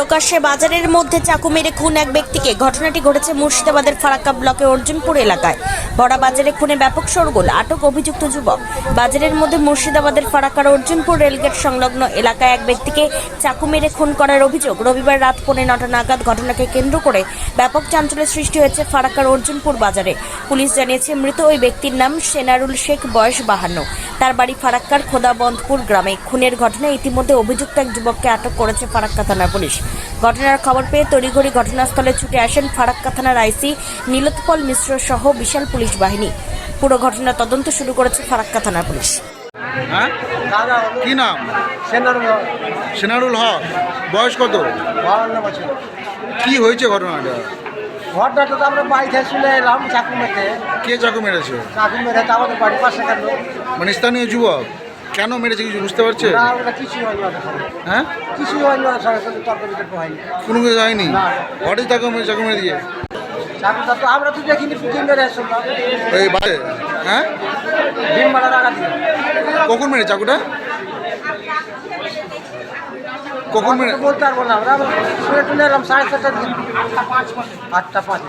প্রকাশ্যে বাজারের মধ্যে চাকু মেরে খুন এক ব্যক্তিকে। ঘটনাটি ঘটেছে মুর্শিদাবাদের ফারাক্কা ব্লকের অর্জুনপুর এলাকায়। বড়া বাজারে খুনে ব্যাপক শোরগোল, আটক অভিযুক্ত যুবক। বাজারের মধ্যে মুর্শিদাবাদের ফারাক্কার অর্জুনপুর রেলগেট সংলগ্ন এলাকায় এক ব্যক্তিকে চাকু মেরে খুন করার অভিযোগ। রবিবার রাত 9:45 নাগাদ ঘটনাকে কেন্দ্র করে ব্যাপক চাঞ্চল্যের সৃষ্টি হয়েছে ফারাক্কার অর্জুনপুর বাজারে। পুলিশ জানিয়েছে মৃত ওই ব্যক্তির নাম সেনারুল শেখ, বয়স 52। তার বাড়ি ফারাক্কার খোদাবন্দপুর গ্রামে। খুনের ঘটনায় ইতিমধ্যে অভিযুক্ত এক যুবককে আটক করেছে ফারাক্কা থানার পুলিশ। ঘটনার খবর পেয়ে তড়িঘড়ি ঘটনাস্থলে ছুটে আসেন ফারাক্কা থানার আইসি নীলোৎপল মিশ্র সহ বিশাল পুলিশ বাহিনী। পুরো ঘটনার তদন্ত শুরু করেছে ফারাক্কা থানার পুলিশ। হ্যাঁ, কি নাম? সেনারুল হক। বয়স কত? 52 বছর। কি হয়েছে ঘটনাটা? ঘটনাটা তো আমরা বাড়িতে শুনে এলাম চাকু মেরে। কে চাকু মেরেছে? চাকু মেরে তো আমাদের বাড়ির পাশে কেন? মানে স্থানীয় যুবক। কেন মেরেছে কিছু বুঝতে পারছে? না, ওটা কিছুই হয়নি ওদের সঙ্গে। হ্যাঁ, কিছুই হয়নি ওদের সঙ্গে, শুধু তর্ক বিতর্ক হয়নি। কোনো কিছু হয়নি। না। হঠাৎ চাকু মেরে দিয়ে চাকুটা তো আমরা তো দেখিনি, পিটিয়ে মেরে শুনলাম। ওই বাড়ে। হ্যাঁ, ডিম মারার আঘাত দিয়ে। কখন মেরে চাকুটা? কখন মেরে? বলতে পারবো না, আমরা শুনে টুনে এলাম 4:30টার দিকে। 8টা 5